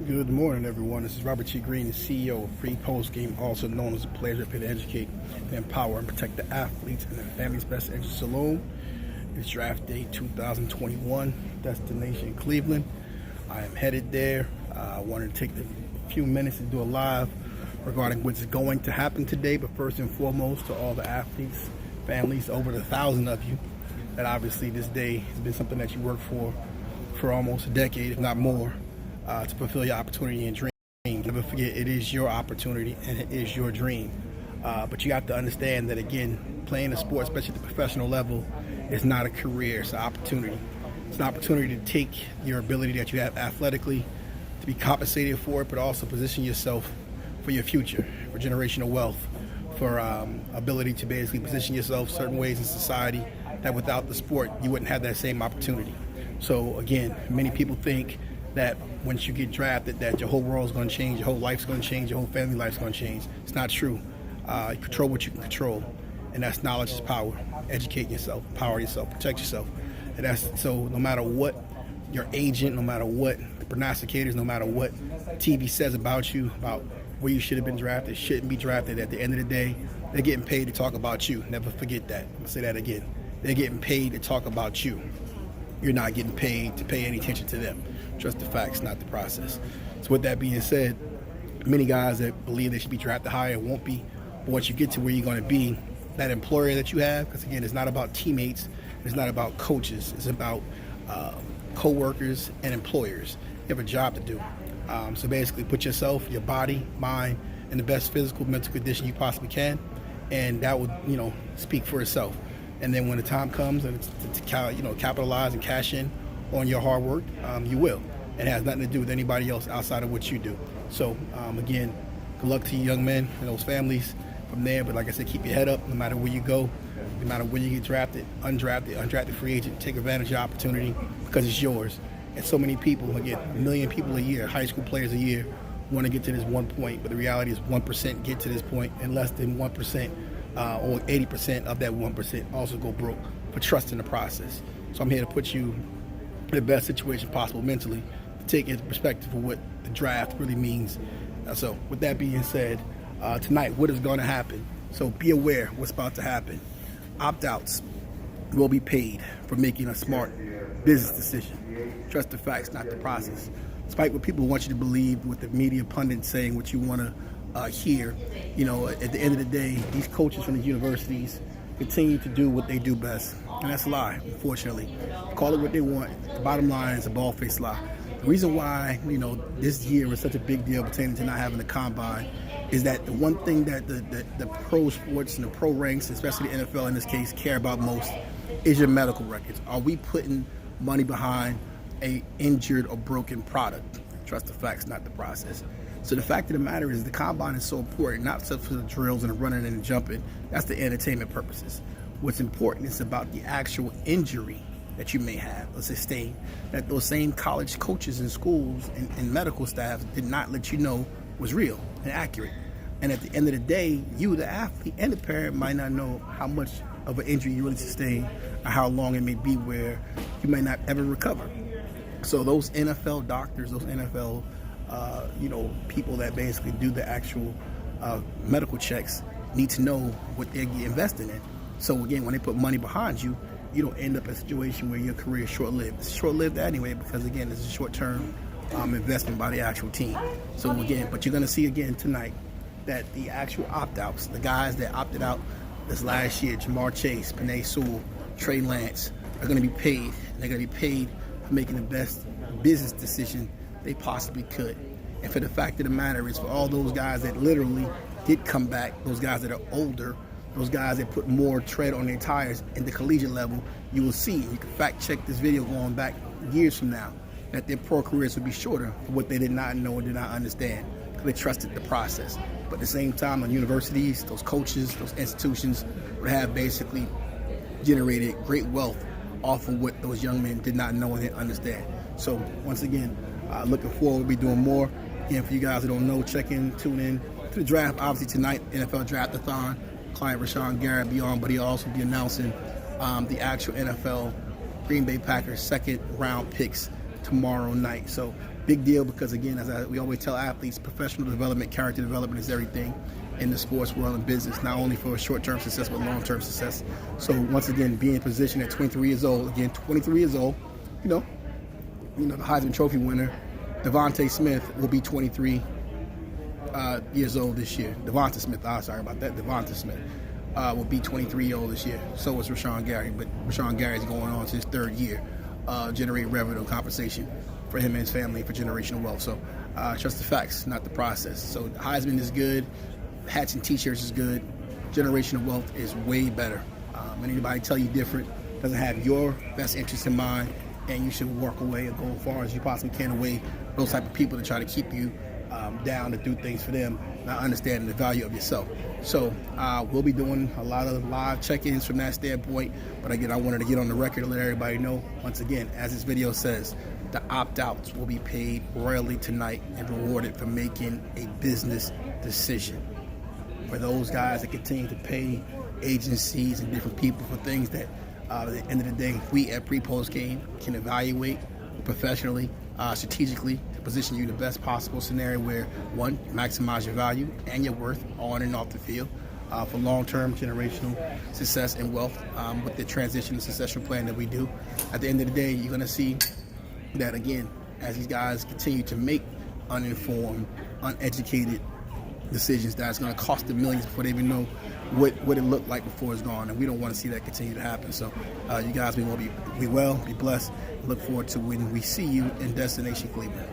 Good morning, everyone. This is Robert T. Green, the CEO of Pre-Postgame, also known as a Players That Pay to Educate, Empower, and Protect the Athletes and their families' best interests alone. It's draft day 2021, destination Cleveland. I am headed there. I wanted to take a few minutes to do a live regarding what's going to happen today, but first and foremost to all the athletes, families, over 1,000 of you, that obviously this day has been something that you worked for almost a decade, if not more. To fulfill your opportunity and dream. Never forget, it is your opportunity and it is your dream. But you have to understand that, again, playing a sport, especially at the professional level, is not a career, it's an opportunity. It's an opportunity to take your ability that you have athletically, to be compensated for it, but also position yourself for your future, for generational wealth, for ability to basically position yourself certain ways in society that without the sport, you wouldn't have that same opportunity. So again, many people think that once you get drafted that your whole world's going to change, your whole life's going to change, your whole family life's going to change. It's not true. You control what you can control, and that's knowledge is power. Educate yourself, empower yourself, protect yourself. And that's so no matter what your agent, no matter what the prognosticators, no matter what TV says about you, about where you should have been drafted, shouldn't be drafted, at the end of the day, they're getting paid to talk about you. Never forget that. I'll say that again. They're getting paid to talk about you. You're not getting paid to pay any attention to them. Trust the facts, not the process. So with that being said, many guys that believe they should be drafted higher won't be. But once you get to where you're going to be, that employer that you have, because again, it's not about teammates, it's not about coaches, it's about co-workers and employers. You have a job to do. So basically put yourself, your body, mind, in the best physical, mental condition you possibly can, and that would, speak for itself. And then when the time comes and to capitalize and cash in on your hard work, you will. It has nothing to do with anybody else outside of what you do. So again, good luck to you young men and those families from there. But like I said, keep your head up no matter where you go, no matter when you get drafted, undrafted free agent. Take advantage of your opportunity because it's yours. And so many people, again, 1 million people a year, high school players a year, want to get to this one point. But the reality is 1% get to this point, and less than 1% or 80% of that 1% also go broke for trusting the process. So I'm here to put you in the best situation possible mentally, to take into perspective of what the draft really means. So with that being said, tonight, what is going to happen? So be aware what's about to happen. Opt-outs will be paid for making a smart business decision. Trust the facts, not the process. Despite what people want you to believe, with the media pundits saying what you want to hear, at the end of the day, these coaches from the universities continue to do what they do best. And that's a lie, unfortunately. Call it what they want. The bottom line is a bald-faced lie. The reason why, this year was such a big deal pertaining to not having the combine is that the one thing that the pro sports and the pro ranks, especially the NFL in this case, care about most is your medical records. Are we putting money behind a injured or broken product? Trust the facts, not the process. So the fact of the matter is the combine is so important, not just for the drills and the running and the jumping. That's the entertainment purposes. What's important is about the actual injury that you may have, a sustain, that those same college coaches and schools and medical staff did not let you know was real and accurate. And at the end of the day, you, the athlete and the parent, might not know how much of an injury you really sustained or how long it may be where you may not ever recover. So those NFL doctors, those NFL people that basically do the actual medical checks need to know what they're investing in. So again, when they put money behind you, you don't end up in a situation where your career is short-lived. It's short-lived anyway because, again, it's a short-term investment by the actual team. So again, but you're going to see again tonight that the actual opt-outs, the guys that opted out this last year, Jamar Chase, Penei Sewell, Trey Lance, are going to be paid. And they're going to be paid for making the best business decision they possibly could. And for the fact of the matter is, for all those guys that literally did come back, those guys that are older, those guys that put more tread on their tires in the collegiate level, you will see, you can fact check this video going back years from now, that their pro careers would be shorter for what they did not know or did not understand, because they trusted the process. But at the same time, on universities, those coaches, those institutions would have basically generated great wealth off of what those young men did not know and didn't understand. So once again, looking forward to be doing more. And for you guys who don't know, tune in to the draft. Obviously tonight, NFL Draft-a-thon. Client Rashawn Garrett be on, but he'll also be announcing the actual NFL Green Bay Packers second round picks tomorrow night. So big deal, because again, we always tell athletes, professional development, character development is everything in the sports world and business, not only for short-term success but long-term success. So once again, being in position at 23 years old, again 23 years old, you know the Heisman Trophy winner Devontae Smith will be 23 years old this year. Devonta Smith, sorry about that. Devonta Smith will be 23 years old this year. So is Rashawn Gary, but Rashawn Gary is going on to his third year, generating revenue compensation for him and his family for generational wealth. So trust the facts, not the process. So Heisman is good, hats and t-shirts is good, generational wealth is way better. Anybody tell you different doesn't have your best interest in mind, and you should walk away and go as far as you possibly can away those type of people to try to keep you down to do things for them, not understanding the value of yourself. So we'll be doing a lot of live check-ins from that standpoint. But again, I wanted to get on the record to let everybody know, once again, as this video says, the opt-outs will be paid royally tonight and rewarded for making a business decision. For those guys that continue to pay agencies and different people for things that at the end of the day, we at pre-postgame can evaluate professionally, strategically, to position you in the best possible scenario where, one, maximize your value and your worth on and off the field for long-term generational success and wealth with the transition and succession plan that we do. At the end of the day, you're going to see that, again, as these guys continue to make uninformed, uneducated decisions, that's going to cost them millions before they even know what it looked like before it's gone, and we don't want to see that continue to happen. So you guys be well, be blessed. Look forward to when we see you in Destination Cleveland.